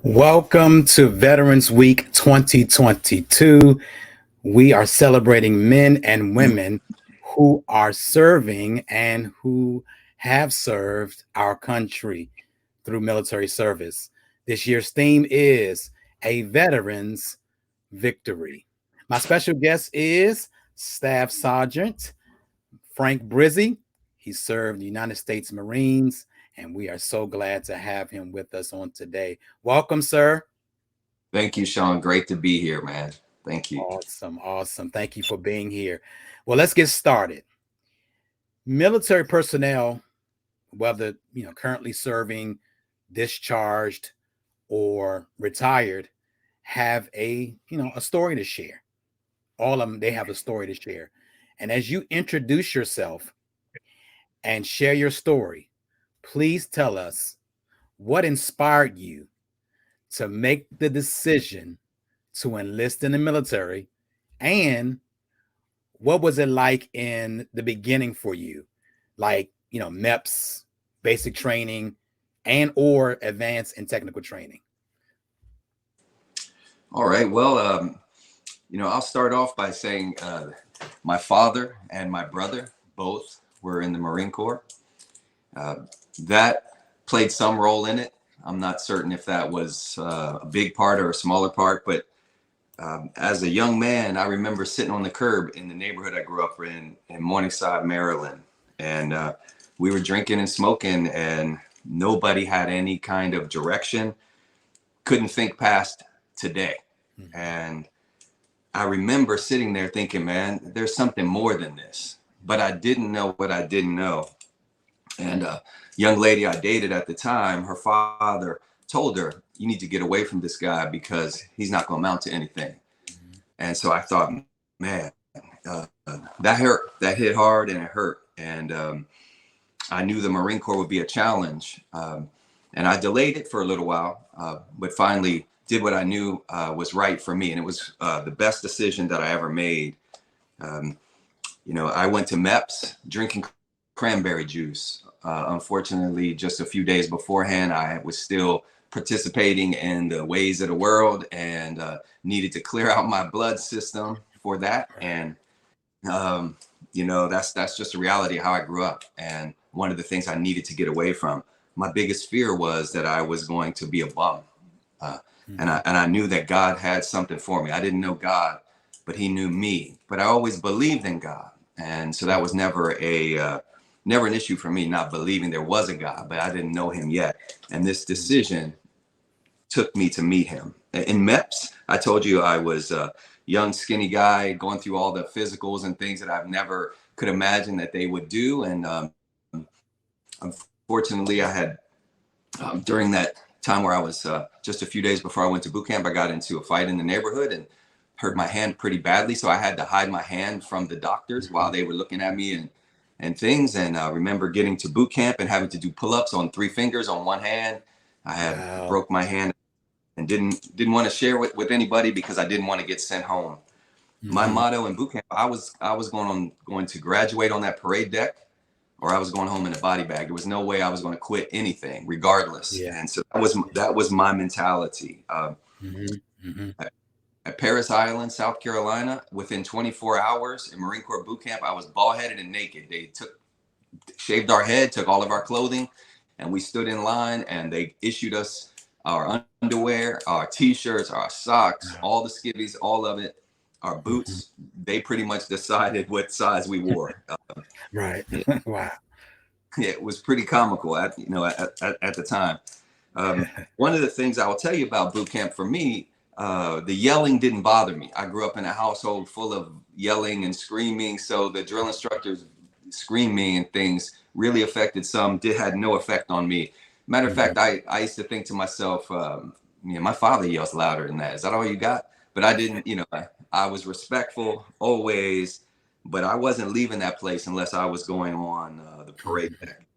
Welcome to Veterans Week 2022. We are celebrating men and women who are serving and who have served our country through military service. This year's theme is A Veteran's Victory. My special guest is Staff Sergeant Frank Brizzi. He served the United States Marines, and we are so glad to have him with us on today. Welcome, sir. Thank you, Sean. Great to be here, man. Thank you. Awesome, awesome. Thank you for being here. Well, let's get started. Military personnel, whether currently serving, discharged, or retired, have a story to share. All of them, they have a story to share. And as you introduce yourself and share your story, please tell us what inspired you to make the decision to enlist in the military, and what was it like in the beginning for you, like MEPS, basic training, and or advanced and technical training? All right. Well, I'll start off by saying my father and my brother both were in the Marine Corps. That played some role in it. I'm not certain if that was a big part or a smaller part, but as a young man, I remember sitting on the curb in the neighborhood I grew up in Morningside, Maryland. And we were drinking and smoking, and nobody had any kind of direction, couldn't think past today. Mm-hmm. And I remember sitting there thinking, man, there's something more than this. But I didn't know what I didn't know. And a young lady I dated at the time, her father told her, you need to get away from this guy because he's not going to amount to anything. Mm-hmm. And so I thought, man, that hurt. That hit hard, and it hurt. And I knew the Marine Corps would be a challenge. And I delayed it for a little while, but finally did what I knew was right for me. And it was the best decision that I ever made. I went to MEPS drinking cranberry juice. Unfortunately, just a few days beforehand, I was still participating in the ways of the world and needed to clear out my blood system for that. And, that's just a reality of how I grew up. And one of the things I needed to get away from. My biggest fear was that I was going to be a bum. And I knew that God had something for me. I didn't know God, but he knew me. But I always believed in God. And so that was never an issue for me, not believing there was a God, but I didn't know him yet. And this decision took me to meet him. In MEPS, I told you I was a young, skinny guy going through all the physicals and things that I've never could imagine that they would do. And unfortunately, I had, during that time where I was just a few days before I went to boot camp, I got into a fight in the neighborhood and hurt my hand pretty badly. So I had to hide my hand from the doctors while they were looking at me and things. And I remember getting to boot camp and having to do pull-ups on 3 fingers on one hand. I had broke my hand and didn't want to share with anybody because I didn't want to get sent home. Mm-hmm. My motto in boot camp, I was going to graduate on that parade deck, or I was going home in a body bag. There was no way I was going to quit anything, regardless. Yeah. And so that was my mentality. At Paris Island, South Carolina, within 24 hours in Marine Corps boot camp, I was bald-headed and naked. They shaved our head, took all of our clothing, and we stood in line, and they issued us our underwear, our T-shirts, our socks, all the skivvies, all of it, our boots. They pretty much decided what size we wore. Right. Wow. Yeah, it was pretty comical at the time. One of the things I will tell you about boot camp for me, the yelling didn't bother me. I grew up in a household full of yelling and screaming, so the drill instructors screaming and things really affected some, had no effect on me. Matter of fact, I used to think to myself, my father yells louder than that. Is that all you got? But I didn't, I was respectful always, but I wasn't leaving that place unless I was going on the parade deck.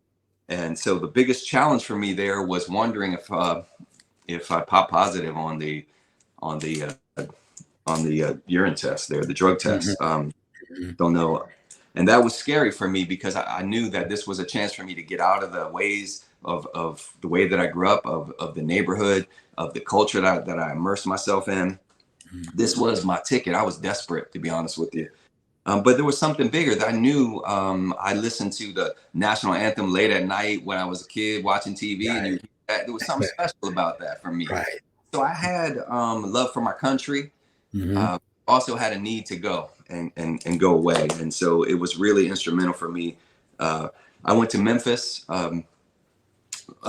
And so the biggest challenge for me there was wondering if I popped positive on the urine test there, the drug test. Don't know. And that was scary for me because I knew that this was a chance for me to get out of the ways of the way that I grew up, of the neighborhood, of the culture that I immersed myself in. This was my ticket. I was desperate, to be honest with you. But there was something bigger that I knew. I listened to the national anthem late at night when I was a kid watching TV, and there was something special about that for me. Right. So I had love for my country. Also had a need to go and go away, and so it was really instrumental for me. I went to Memphis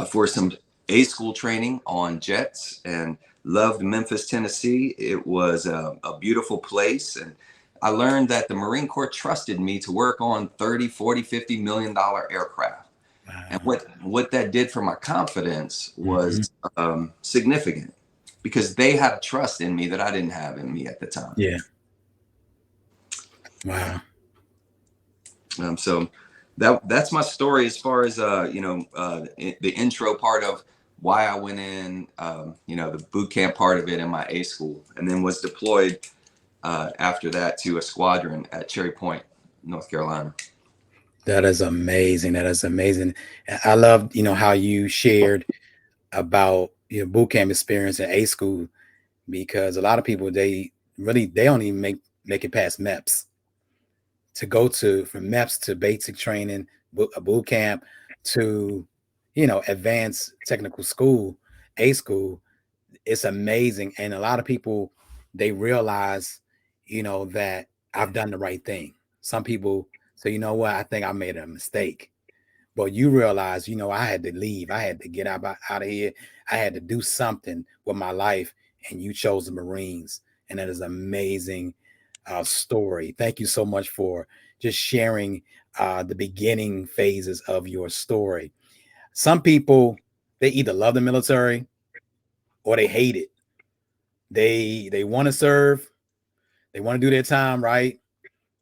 for some A school training on jets, and loved Memphis, Tennessee. It was a beautiful place, and I learned that the Marine Corps trusted me to work on 30, 40, $50 million aircraft. Wow. And what that did for my confidence was significant, because they had a trust in me that I didn't have in me at the time. Yeah. Wow. So that's my story as far as the intro part of why I went in, the boot camp part of it in my A school, and then was deployed after that to a squadron at Cherry Point, North Carolina. That is amazing. That is amazing. I love, how you shared about your boot camp experience at A school, because a lot of people, they don't even make it past MEPS. To go from MEPS to basic training, a boot camp, to, advanced technical school, A school, it's amazing. And a lot of people, they realize, that I've done the right thing. Some people say, you know what, I think I made a mistake. But you realize, I had to leave. I had to get out of here. I had to do something with my life. And you chose the Marines. And that is an amazing story. Thank you so much for just sharing the beginning phases of your story. Some people, they either love the military or they hate it. They want to serve. They want to do their time, right?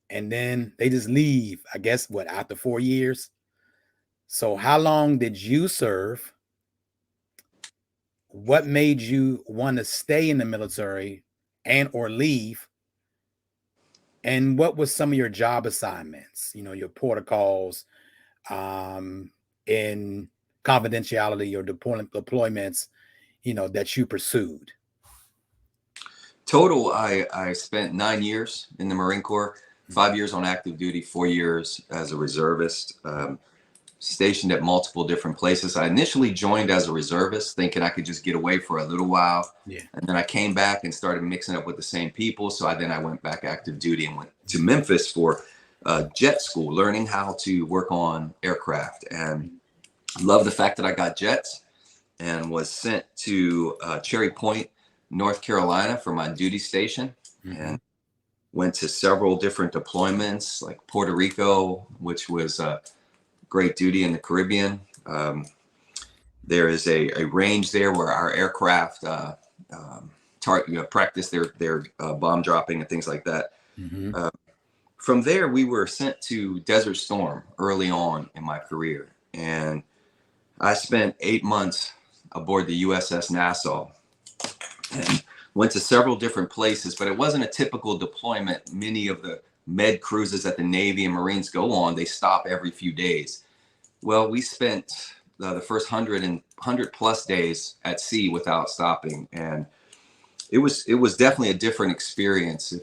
And then they just leave, I guess, after 4 years? So how long did you serve? What made you want to stay in the military and or leave? And what was some of your job assignments, your protocols, in confidentiality, or deployments, that you pursued? Total, I spent 9 years in the Marine Corps, 5 years on active duty, 4 years as a reservist, stationed at multiple different places. I initially joined as a reservist, thinking I could just get away for a little while. Yeah. And then I came back and started mixing up with the same people. So I went back active duty and went to Memphis for jet school, learning how to work on aircraft, and love the fact that I got jets, and was sent to Cherry Point, North Carolina for my duty station, and went to several different deployments, like Puerto Rico, which was great duty in the Caribbean. There is a range there where our aircraft practice their bomb dropping and things like that. From there, we were sent to Desert Storm early on in my career, and I spent 8 months aboard the USS Nassau and went to several different places, but it wasn't a typical deployment. Many of the med cruises that the Navy and Marines go on, they stop every few days. Well, we spent the first 100 plus days at sea without stopping, and it was definitely a different experience.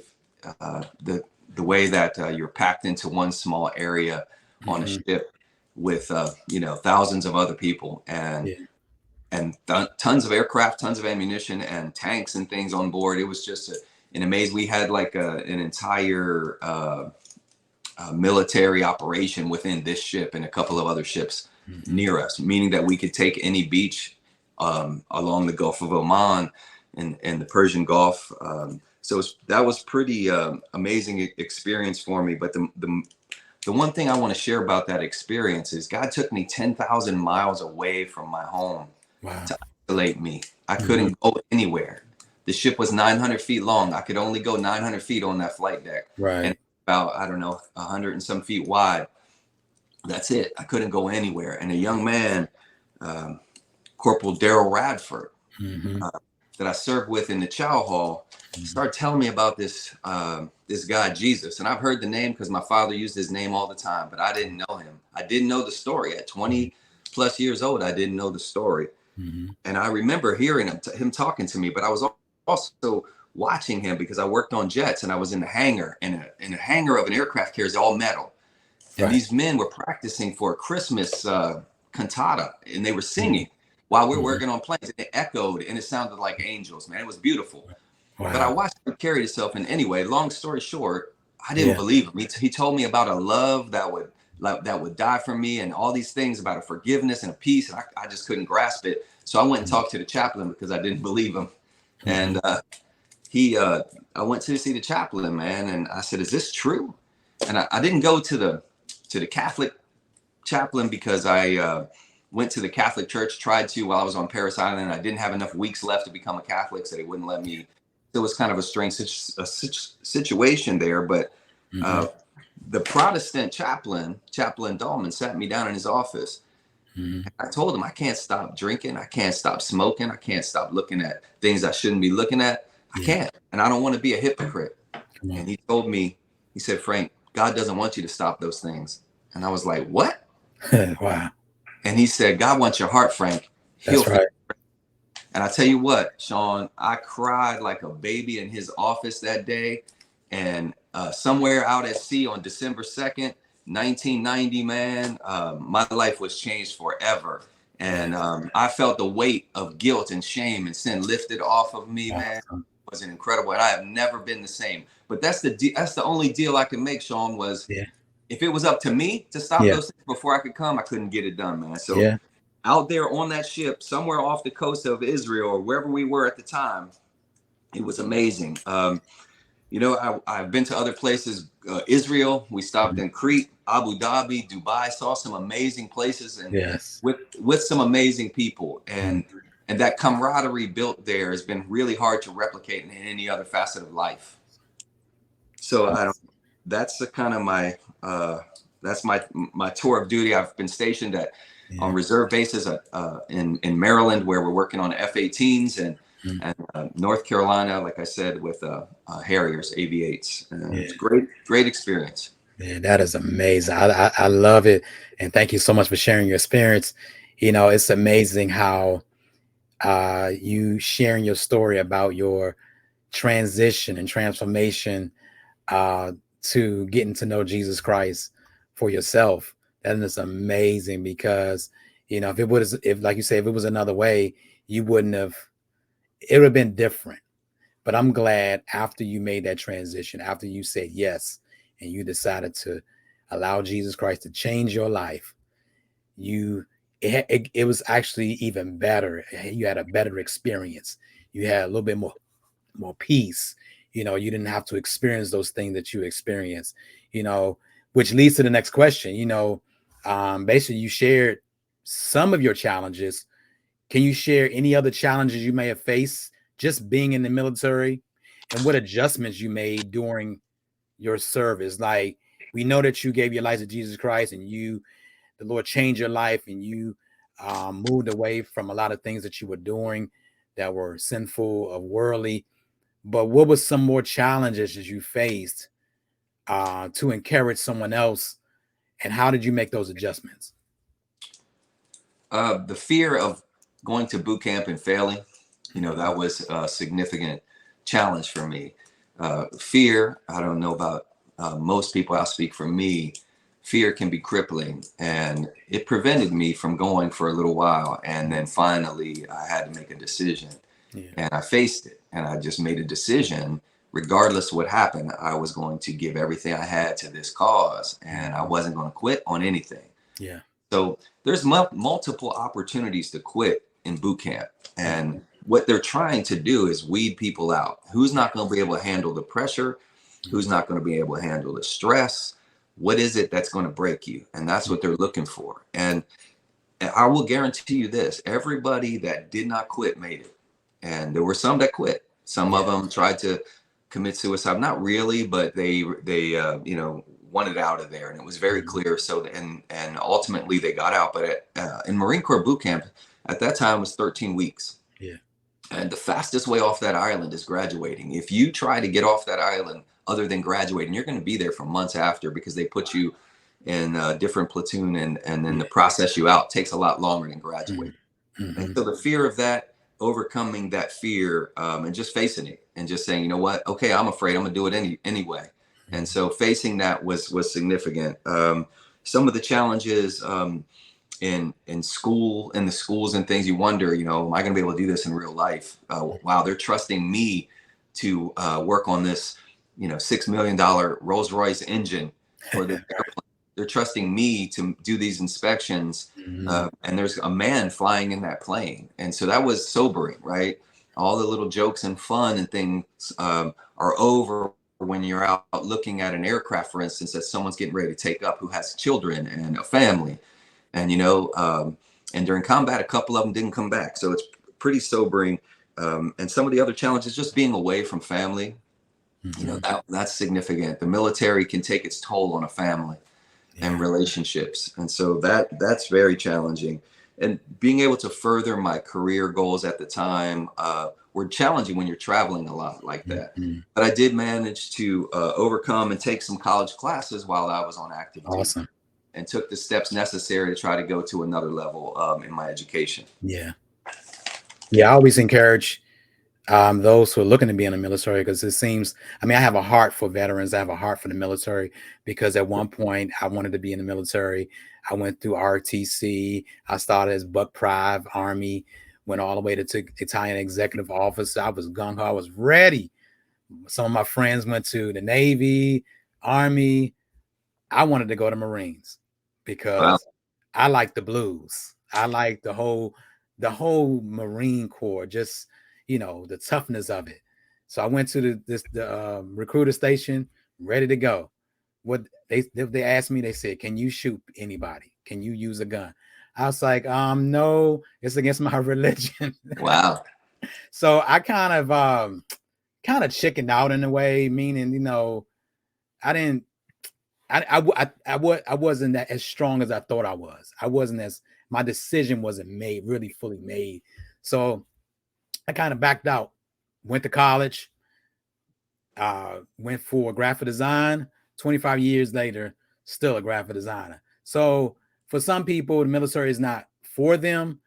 The way that you're packed into one small area on a ship with thousands of other people, and tons of aircraft, tons of ammunition, and tanks and things on board. It was just an amazing. We had like an entire military operation within this ship and a couple of other ships near us, meaning that we could take any beach along the Gulf of Oman and the Persian Gulf. So that was pretty amazing experience for me. But the one thing I want to share about that experience is God took me 10,000 miles away from my home. Wow. To isolate me. I couldn't go anywhere. The ship was 900 feet long. I could only go 900 feet on that flight deck. Right. And about, 100 and some feet wide. That's it. I couldn't go anywhere. And a young man, Corporal Daryl Radford, that I served with in the chow hall started telling me about this this guy Jesus, and I've heard the name because my father used his name all the time, but I didn't know him. I didn't know the story. At 20 plus years old, I didn't know the story, and I remember hearing him talking to me. But I was also watching him because I worked on jets, and I was in the hangar, and in the hangar of an aircraft carrier is all metal, and these men were practicing for a Christmas cantata, and they were singing while we were working on planes, and it echoed, and it sounded like angels, man. It was beautiful. Wow. But I watched him carry himself. And anyway, long story short, I didn't believe him. He told me about a love that would die for me, and all these things about a forgiveness and a peace. And I just couldn't grasp it. So I went and talked to the chaplain because I didn't believe him. And I went to see the chaplain, man. And I said, is this true? And I didn't go to the Catholic chaplain because I went to the Catholic church, tried to while I was on Paris Island. I didn't have enough weeks left to become a Catholic, so they wouldn't let me. It was kind of a strange situation there, but the Protestant chaplain Dahlman, sat me down in his office. I told him I can't stop drinking, I can't stop smoking, I can't stop looking at things I shouldn't be looking at. I can't, and I don't want to be a hypocrite. And he told me, he said, Frank, God doesn't want you to stop those things. And I was like, what? Wow. And he said, God wants your heart, Frank. That's right. And I tell you what, Sean, I cried like a baby in his office that day. And somewhere out at sea on December 2nd, 1990, man, my life was changed forever. And I felt the weight of guilt and shame and sin lifted off of me, man. It was incredible. And I have never been the same. But that's the only deal I can make, Sean, was if it was up to me to stop those things before I could come, I couldn't get it done, man. So out there on that ship, somewhere off the coast of Israel or wherever we were at the time, it was amazing. You know, I've been to other places, Israel. We stopped in Crete, Abu Dhabi, Dubai, saw some amazing places, and with some amazing people. And that camaraderie built there has been really hard to replicate in any other facet of life. So that's the kind of my that's my tour of duty. I've been stationed on reserve bases in Maryland, where we're working on F-18s, and North Carolina, like I said, with Harriers, AV-8s. It's great experience. Yeah, that is amazing. I love it, and thank you so much for sharing your experience. You know, it's amazing how you sharing your story about your transition and transformation to getting to know Jesus Christ for yourself. That is amazing, because you know, if like you say, if it was another way, you wouldn't have. It would have been different. But I'm glad after you made that transition, after you said yes, and you decided to allow Jesus Christ to change your life, it was actually even better. You had a better experience. You had a little bit more peace. You know, you didn't have to experience those things that you experienced, you know, which leads to the next question. You know, basically you shared some of your challenges. Can you share any other challenges you may have faced just being in the military, and what adjustments you made during your service? Like, we know that you gave your life to Jesus Christ, and the Lord changed your life, and you moved away from a lot of things that you were doing that were sinful or worldly. But what was some more challenges that you faced to encourage someone else, and how did you make those adjustments? The fear of going to boot camp and failing, you know, that was a significant challenge for me. Fear, I don't know about most people, I'll speak for me. Fear can be crippling, and it prevented me from going for a little while. And then finally I had to make a decision, and I faced it, and I just made a decision. Regardless of what happened, I was going to give everything I had to this cause, and I wasn't going to quit on anything. Yeah. So there's multiple opportunities to quit in boot camp. And what they're trying to do is weed people out. Who's not going to be able to handle the pressure? Who's not going to be able to handle the stress? What is it that's going to break you? And that's what they're looking for. And I will guarantee you this, everybody that did not quit made it. And there were some that quit. Some of them tried to commit suicide. Not really, but they you know, wanted out of there, and it was very clear. So, and ultimately they got out. But in Marine Corps boot camp at that time was 13 weeks. Yeah. And the fastest way off that island is graduating. If you try to get off that island other than graduating, you're going to be there for months after, because they put you in a different platoon, and then the process you out takes a lot longer than graduating. And Mm-hmm. so the fear of that, overcoming that fear, and just facing it and just saying, you know what, okay, I'm afraid, I'm gonna do it anyway. And so facing that was significant. Some of the challenges, in school, in the schools and things, you wonder, you know, am I going to be able to do this in real life? Wow, they're trusting me to work on this, you know, $6 million Rolls Royce engine for the airplane. They're trusting me to do these inspections, Mm-hmm. and there's a man flying in that plane, and so that was sobering, right? All the little jokes and fun and things are over when you're out looking at an aircraft, for instance, that someone's getting ready to take up, who has children and a family. And, you know, and during combat, a couple of them didn't come back. So it's pretty sobering. And some of the other challenges, just being away from family, you know, Mm-hmm. that's significant. The military can take its toll on a family and Yeah. relationships. And so that's very challenging. And being able to further my career goals at the time were challenging when you're traveling a lot like that. Mm-hmm. But I did manage to overcome and take some college classes while I was on active duty, Awesome. and took the steps necessary to try to go to another level in my education. Yeah. Yeah. I always encourage those who are looking to be in the military, because it seems, I mean, I have a heart for veterans. I have a heart for the military, because at one point I wanted to be in the military. I went through RTC. I started as Buck Prive Army, went all the way to Italian executive officer. I was gung ho. I was ready. Some of my friends went to the Navy, Army. I wanted to go to Marines Wow. because I like the blues. I like the whole Marine Corps, just, the toughness of it. So I went to the recruiter station, ready to go. What they asked me, they said, "Can you shoot anybody? Can you use a gun?" I was like, no, it's against my religion. Wow. So I kind of chickened out in a way, meaning, I didn't I wasn't that as strong as I thought I was. I wasn't as My decision wasn't made, really fully made. So I kind of backed out, went to college, went for graphic design. 25 years later, still a graphic designer. So for some people, the military is not for them.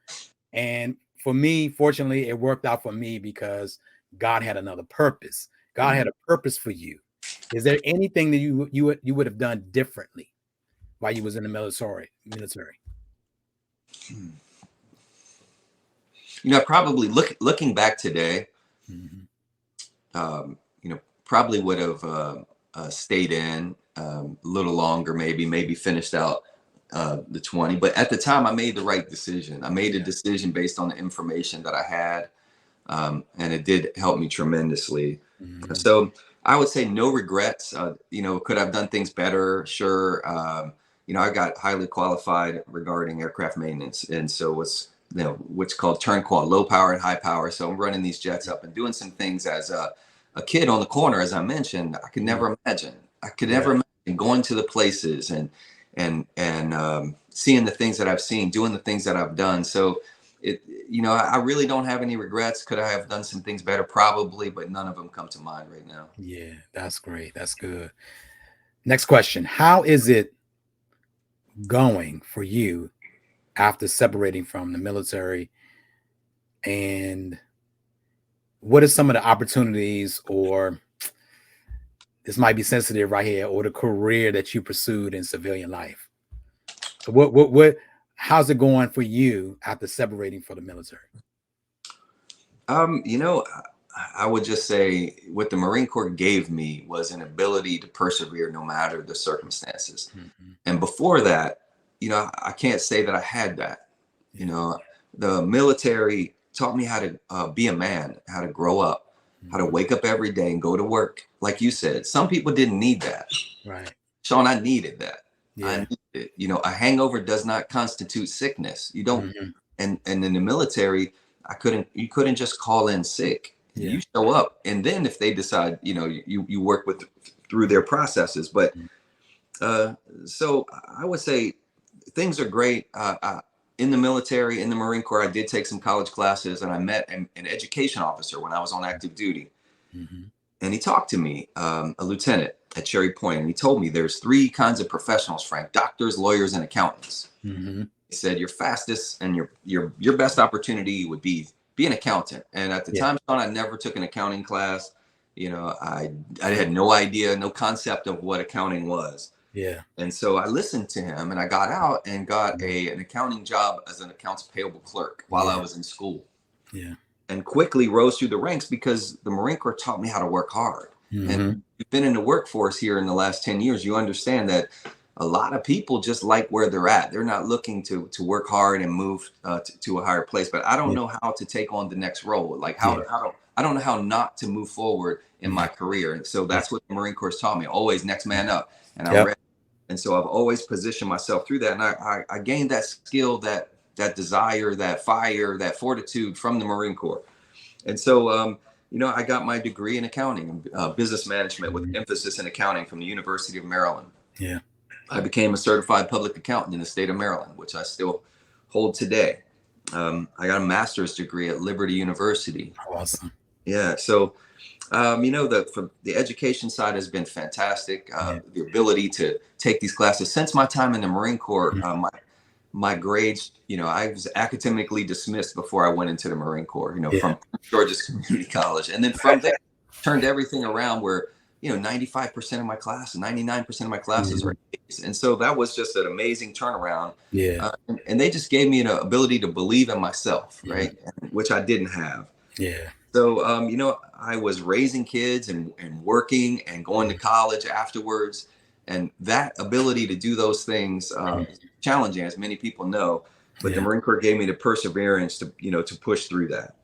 And for me, fortunately, it worked out for me because God had another purpose. God had a purpose for you. Is there anything that you would have done differently while you was in the military? You know, probably looking back today, Mhm. you know, probably would have stayed in a little longer, maybe finished out the 20. But at the time, I made the right decision. I made a Yeah. decision based on the information that I had, and it did help me tremendously. Mhm. So I would say no regrets. You know, could I've done things better? Sure. You know, I got highly qualified regarding aircraft maintenance, and so it's, you know, what's called turn qual, low power and high power. So I'm running these jets up and doing some things as a kid on the corner, as I mentioned. I could Mhm. never imagine. I could Right. never imagine going to the places and seeing the things that I've seen, doing the things that I've done. So it, you know, I really don't have any regrets. Could I have done some things better? Probably, but none of them come to mind right now. Yeah, that's great. That's good. Next question. How is it going for you after separating from the military? And what are some of the opportunities, or this might be sensitive right here, or the career that you pursued in civilian life? So how's it going for you after separating from the military? You know, I would just say what the Marine Corps gave me was an ability to persevere no matter the circumstances. Mhm. And before that, you know, I can't say that I had that. You Yeah. know, the military taught me how to be a man, how to grow up, how to Mhm. wake up every day and go to work. Like you said, some people didn't need that. Right. Sean, I needed that. I Yeah. needed it. You know, a hangover does not constitute sickness. You don't, Mhm. and in the military, you couldn't just call in sick. Yeah. You show up, and then if they decide, you know, you work with through their processes. But Mhm. uh, so I would say things are great. in the military, in the Marine Corps, I did take some college classes, and I met an education officer when I was on active duty. Mm-hmm. And he talked to me, a lieutenant at Cherry Point, and he told me there's three kinds of professionals, Frank: doctors, lawyers, and accountants. Mm-hmm. He said your fastest and your best opportunity would be an accountant. And at the Yeah. time, Sean, I never took an accounting class. You know, I had no idea, no concept of what accounting was. Yeah. And so I listened to him, and I got out and got an accounting job as an accounts payable clerk while I was in school. Yeah. And quickly rose through the ranks because the Marine Corps taught me how to work hard. Mm-hmm. And you've been in the workforce here in the last 10 years, you understand that a lot of people just like where they're at. They're not looking to work hard and move to a higher place. But I don't know how to take on the next role. Like I don't know how not to move forward in my career. And so that's what the Marine Corps taught me. Always next man up. And I read. And so I've always positioned myself through that. And I gained that skill, that desire, that fire, that fortitude from the Marine Corps. And so, you know, I got my degree in accounting, business management with emphasis in accounting from the University of Maryland. Yeah. I became a certified public accountant in the state of Maryland, which I still hold today. I got a master's degree at Liberty University. Awesome. Yeah. So, you know, the education side has been fantastic. The ability to take these classes since my time in the Marine Corps, my grades, you know, I was academically dismissed before I went into the Marine Corps, you know, from Georgia's Community College. And then from there, turned everything around where, you know, 95% of my class, 99% of my classes were A's. And so that was just an amazing turnaround. Yeah. And they just gave me an ability to believe in myself, right? Which I didn't have. Yeah. So, you know, I was raising kids and working and going to college afterwards. And that ability to do those things is challenging, as many people know. But the Marine Corps gave me the perseverance to, you know, to push through that.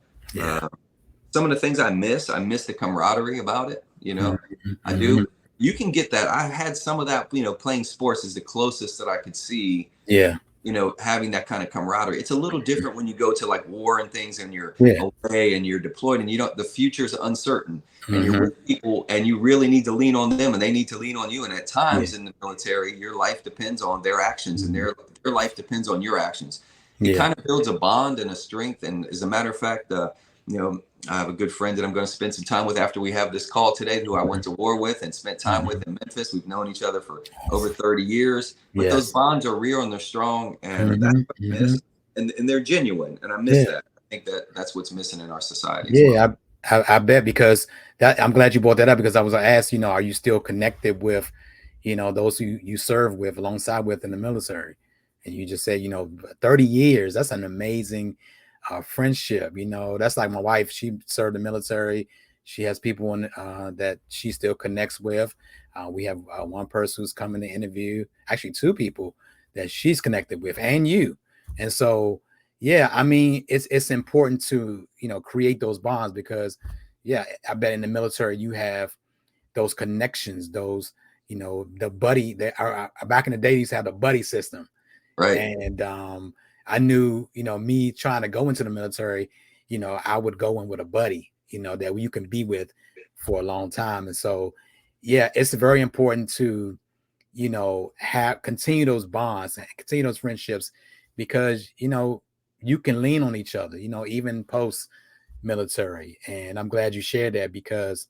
Some of the things I miss the camaraderie about it. You know, I do. You can get that. I had some of that, you know, playing sports is the closest that I could see. Yeah. You know, having that kind of camaraderie. It's a little different when you go to like war and things and you're away and you're deployed and you don't, the future's uncertain and you're with people and you really need to lean on them and they need to lean on you. And at times in the military, your life depends on their actions and their life depends on your actions. It kind of builds a bond and a strength. And as a matter of fact, you know, I have a good friend that I'm going to spend some time with after we have this call today, who I went to war with and spent time with in Memphis. We've known each other for over 30 years, but those bonds are real and they're strong, and that's what I miss. And they're genuine, and I miss that. I think that's what's missing in our society. Yeah, well. I bet, because that, I'm glad you brought that up, because I was asked, you know, are you still connected with, you know, those who you serve with, alongside with in the military? And you just said, you know, 30 years, that's an amazing friendship. You know, that's like my wife. She served the military. She has people in, that she still connects with. We have one person who's coming to interview, actually two people that she's connected with, and you. And so, yeah, I mean, it's important to, you know, create those bonds, because, yeah, I bet in the military you have those connections, those, you know, the buddy that are back in the day, they used to have the buddy system. Right. And I knew, you know, me trying to go into the military, you know, I would go in with a buddy, you know, that you can be with for a long time. And so, yeah, it's very important to, you know, continue those bonds and continue those friendships, because, you know, you can lean on each other, you know, even post military. And I'm glad you shared that, because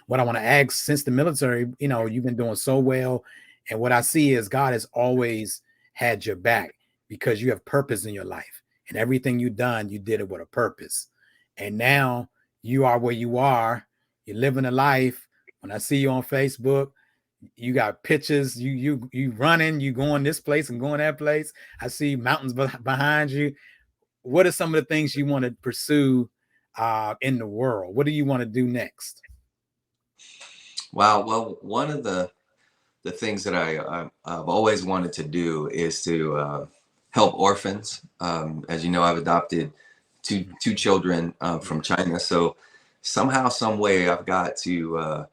what I want to ask, since the military, you know, you've been doing so well. And what I see is God has always had your back, because you have purpose in your life, and everything you've done, you did it with a purpose. And now you are where you are. You're living a life. When I see you on Facebook, you got pictures, you running, you going this place and going that place. I see mountains behind you. What are some of the things you want to pursue in the world? What do you want to do next? Wow. Well, one of the things that I've always wanted to do is to help orphans. As you know, I've adopted two children from China. So somehow, some way, I've got to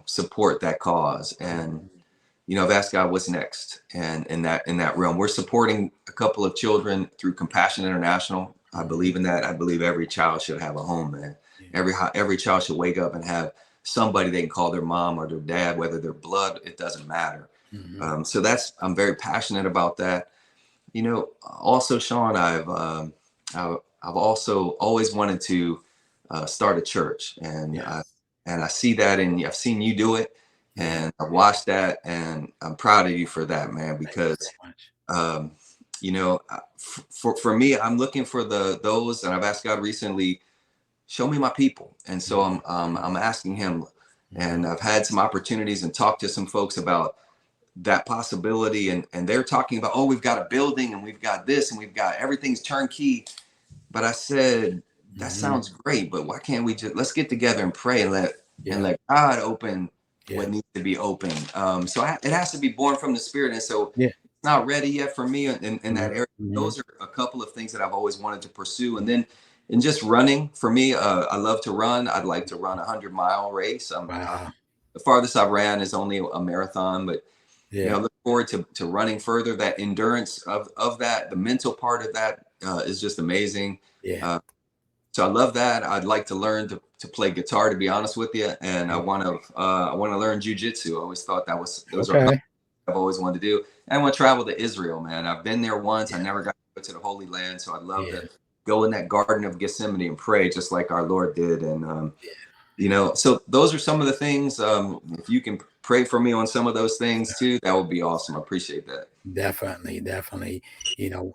support that cause. And, you know, I've asked God what's next. And in that realm, we're supporting a couple of children through Compassion International. I believe in that. I believe every child should have a home, man. Every child should wake up and have somebody they can call their mom or their dad, whether they're blood, it doesn't matter. So I'm very passionate about that. Also, Sean, I've also always wanted to start a church, Yes. and I see that, and I've seen you do it, Yeah. and I've watched that, and I'm proud of you for that, man. Thank you so Because much. um, for me, I'm looking for those, and I've asked God recently, show me my people, and so Mhm. I'm asking Him, Mhm. and I've had some opportunities and talked to some folks about that possibility, and they're talking about, oh, we've got a building and we've got this and we've got everything's turnkey. But I said, that Mhm. sounds great, but why can't we just let's get together and pray and Yeah. let God open Yeah. what needs to be open. It has to be born from the Spirit, and so Yeah. it's not ready yet for me in Mhm. that area. Mhm. Those are a couple of things that I've always wanted to pursue, and then in just running for me, I love to run. I'd like to run 100-mile race. Wow. The farthest I've ran is only a marathon, but I Yeah. look forward to running further. That endurance of that, the mental part of that is just amazing. Yeah. Uh, so I love that. I'd like to learn to play guitar, to be honest with you, and Yeah. I want to learn jujitsu. I always thought those are a couple Okay. I've always wanted to do. And I want to travel to Israel, man. I've been there once. I never got to go to the Holy Land, so I'd love Yeah. to go in that Garden of Gethsemane and pray just like our Lord did. And Yeah. so those are some of the things. If you can pray for me on some of those things too, that would be awesome. I appreciate that. Definitely. Definitely.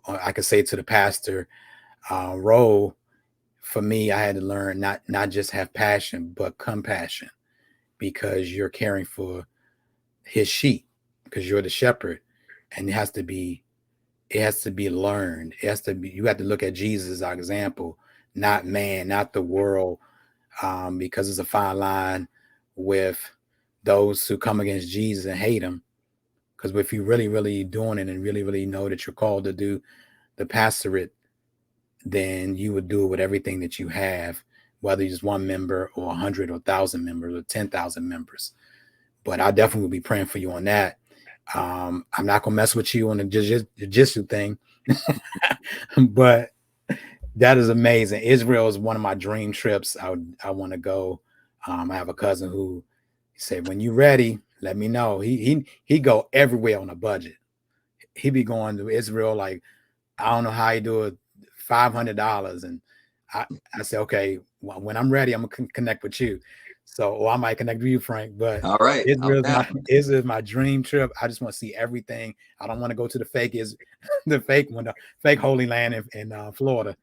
I could say to the pastor role, for me, I had to learn not just have passion, but compassion, because you're caring for his sheep, because you're the shepherd, and it has to be learned. You have to look at Jesus as our example, not man, not the world, because it's a fine line with those who come against Jesus and hate him. Because if you really, really doing it and really, really know that you're called to do the pastorate, then you would do it with everything that you have, whether it's one member or 100 or 1,000 members or 10,000 members. But I definitely will be praying for you on that. I'm not gonna mess with you on the jiu-jitsu thing, but that is amazing. Israel is one of my dream trips. I want to go. I have a cousin who said, "When you ready, let me know." He go everywhere on a budget. He be going to Israel like, I don't know how he do it, $500, and I I said, okay, when I'm ready, I'm gonna connect with you. So, or I might connect with you, Frank. But All right, I'm down. Israel is my dream trip. I just want to see everything. I don't want to go to the fake the fake one, the fake Holy Land in Florida,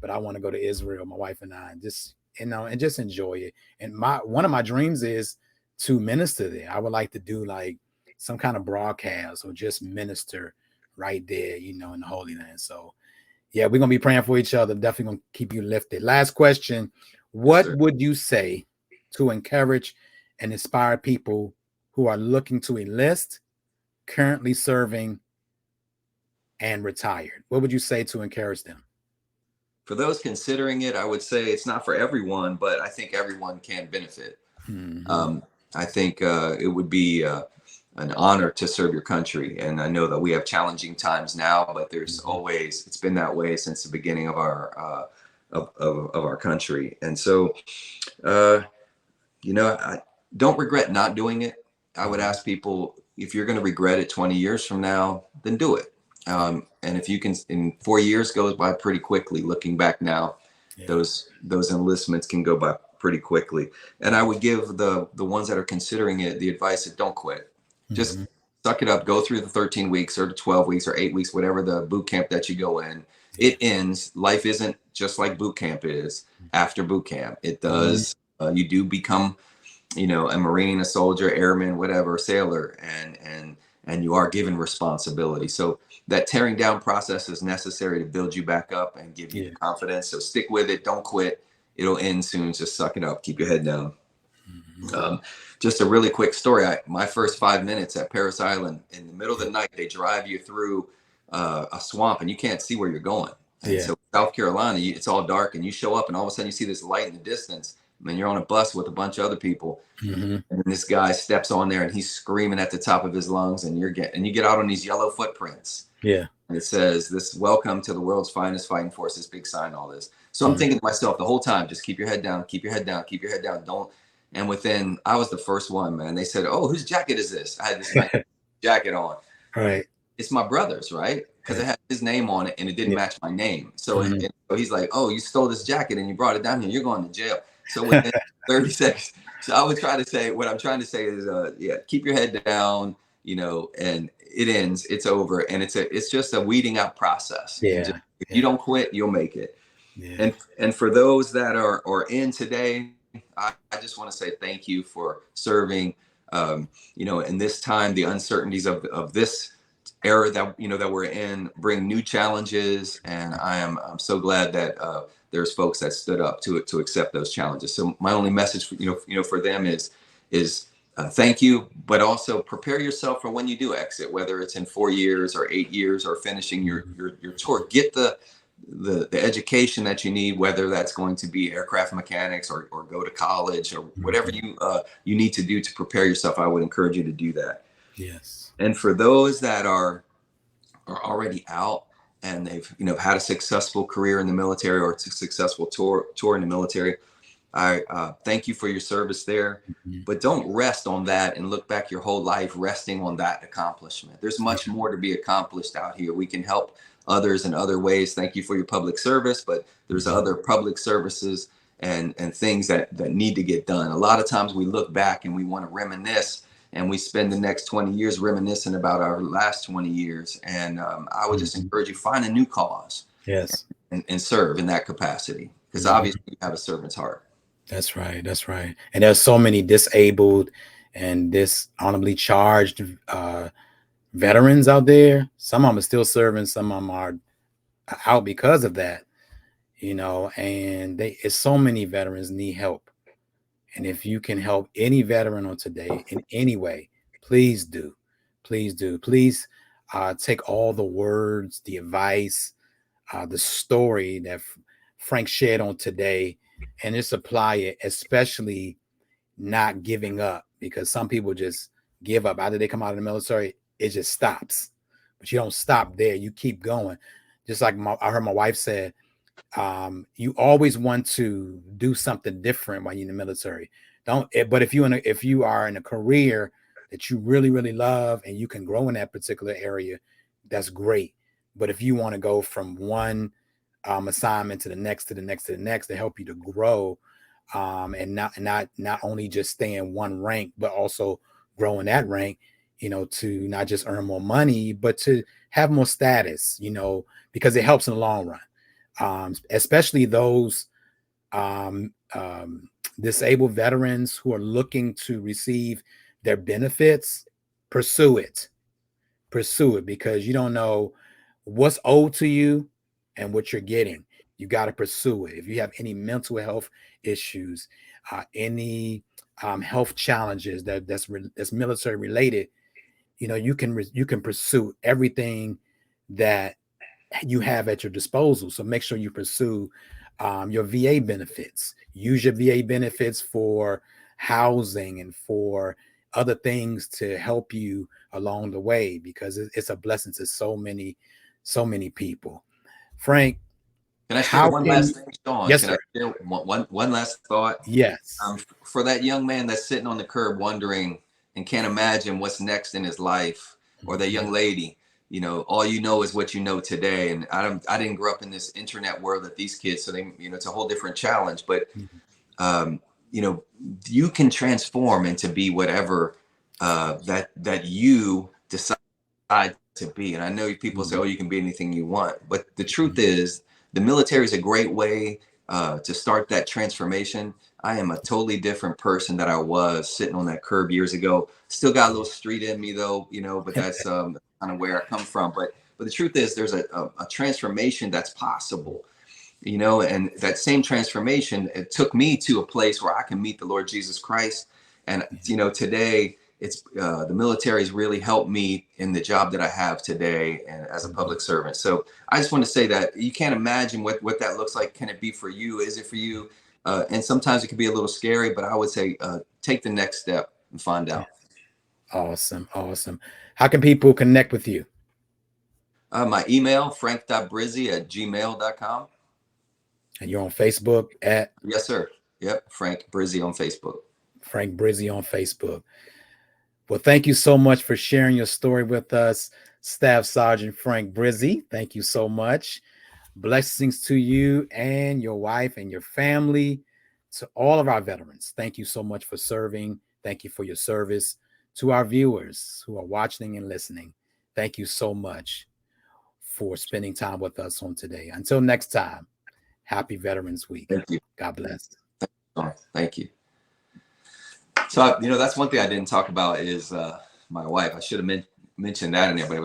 but I want to go to Israel. My wife and I, and just and just enjoy it. And one of my dreams is to minister there. I would like to do like some kind of broadcast or just minister right there, in the Holy Land. So yeah, we're gonna be praying for each other. Definitely gonna keep you lifted. Last question. Yes, What sir. would you say to encourage and inspire people who are looking to enlist, currently serving, and retired? What would you say to encourage them? For those considering it, I would say it's not for everyone, but I think everyone can benefit. Hmm. Um, I think it would be an honor to serve your country. And I know that we have challenging times now, but Hmm. it's been that way since the beginning of of our country. And so, uh, I don't regret not doing it. I would Hmm. ask people, if you're going to regret it 20 years from now, then do it. Yeah, And if you can, in 4 years goes by pretty quickly. Looking back now, yeah, those enlistments can go by pretty quickly. And I yeah. would give the ones that are considering it the advice that don't quit. Just Hmm. suck it up. Go through the 13 weeks or the 12 weeks or 8 weeks, whatever the boot camp that you go in. Yeah. It ends. Life isn't just like boot camp is. After boot camp, it Hmm. does. You do become, a Marine, a soldier, airman, whatever, sailor, and you are given responsibility. So that tearing down process is necessary to build you back up and give you the Yeah. confidence. So stick with it. Don't quit. It'll end soon. Just suck it up. Keep your head down. Hmm. Um, just a really quick story. My first 5 minutes at Paris Island, in the middle of Yeah. the night, they drive you through a swamp and you can't see where you're going. And Yeah. so South Carolina, it's all dark, and you show up, and all of a sudden you see this light in the distance. And you're on a bus with a bunch of other people, Hmm. and then this guy steps on there and he's screaming at the top of his lungs, and you get out on these yellow footprints, Yeah. and it says, "This welcome to the world's finest fighting force." This big sign, all this. So I'm Hmm. thinking to myself the whole time, just keep your head down, keep your head down, keep your head down. Don't. And I was the first one, man. They said, "Oh, whose jacket is this?" I had this nice jacket on. Right. It's my brother's, right? because it had his name on it and it didn't Yeah. match my name. So, so he's like, "Oh, you stole this jacket and you brought it down here. You're going to jail." So within 30 seconds, so I would try to say, what I'm trying to say is, yeah, keep your head down, and it ends, it's over, and it's just a weeding out process. And just, if you don't quit, you'll make it. Yeah. And for those that are in today, I just want to say thank you for serving. In this time, the uncertainties of this era that we're in bring new challenges, and I'm so glad that there's folks that stood up to accept those challenges. So my only message for them is thank you, but also prepare yourself for when you do exit, whether it's in 4 years or 8 years or finishing your tour. Get the education that you need, whether that's going to be aircraft mechanics or go to college or whatever you need to do to prepare yourself. I would encourage you to do that. Yes. And for those that are already out and they've had a successful career in the military or a successful tour in the military, I thank you for your service there. But don't rest on that and look back your whole life resting on that accomplishment. There's much more to be accomplished out here. We can help others in other ways. Thank you for your public service, but there's other public services and things that need to get done. A lot of times we look back and we want to reminisce, and we spend the next 20 years reminiscing about our last 20 years. And I would just encourage you, find a new cause. Yes. And serve in that capacity, because obviously you have a servant's heart. That's right. That's right. And there's so many disabled and dishonorably charged veterans out there. Some of them are still serving. Some of them are out because of that, and it's so many veterans need help. And if you can help any veteran on today in any way, please do. Please do. Please take all the words, the advice, the story that Frank shared on today, and just apply it, especially not giving up, because some people just give up. After they come out of the military, it just stops. But you don't stop there. You keep going. Just like I heard my wife said, you always want to do something different while you're in the military. But if you are in a career that you really, really love and you can grow in that particular area, that's great. But if you want to go from one assignment to the next, to the next, to the next, to help you to grow, and not only just stay in one rank, but also grow in that rank, to not just earn more money, but to have more status, because it helps in the long run. Especially those disabled veterans who are looking to receive their benefits. Pursue it, because you don't know what's owed to you and what you're getting. You got to pursue it. If you have any mental health issues, any health challenges that's military related, you can pursue everything that you have at your disposal. So make sure you pursue your VA benefits. Use your VA benefits for housing and for other things to help you along the way, because it's a blessing to so many people. Frank, can I share one last thing, Sean? Yes, can sir. I share one last thought? Yes. For that young man that's sitting on the curb wondering and can't imagine what's next in his life, or that young lady, all is what you know today. And I didn't grow up in this internet world that these kids, so they, it's a whole different challenge. But you can transform into be whatever that you decide to be. And I know people say, oh, you can be anything you want, but the truth is, the military is a great way to start that transformation. I am a totally different person that I was sitting on that curb years ago. Still got a little street in me though, but that's kind of where I come from. But the truth is, there's a transformation that's possible, and that same transformation, it took me to a place where I can meet the Lord Jesus Christ. And, today it's the military has really helped me in the job that I have today and as a public servant. So I just want to say that you can't imagine what that looks like. Can it be for you? Is it for you? And sometimes it can be a little scary, but I would say take the next step and find out. Awesome. How can people connect with you? My email, frank.brizzi@gmail.com. And you're on Facebook at? Yes, sir. Yep. Frank Brizzi on Facebook. Frank Brizzi on Facebook. Well, thank you so much for sharing your story with us. Staff Sergeant Frank Brizzi, thank you so much. Blessings to you and your wife and your family. To all of our veterans, thank you so much for serving. Thank you for your service. To our viewers who are watching and listening, thank you so much for spending time with us on today. Until next time, happy Veterans Week. Thank you. God bless. Oh, thank you. So, that's one thing I didn't talk about is my wife. I should have mentioned that in there, but it was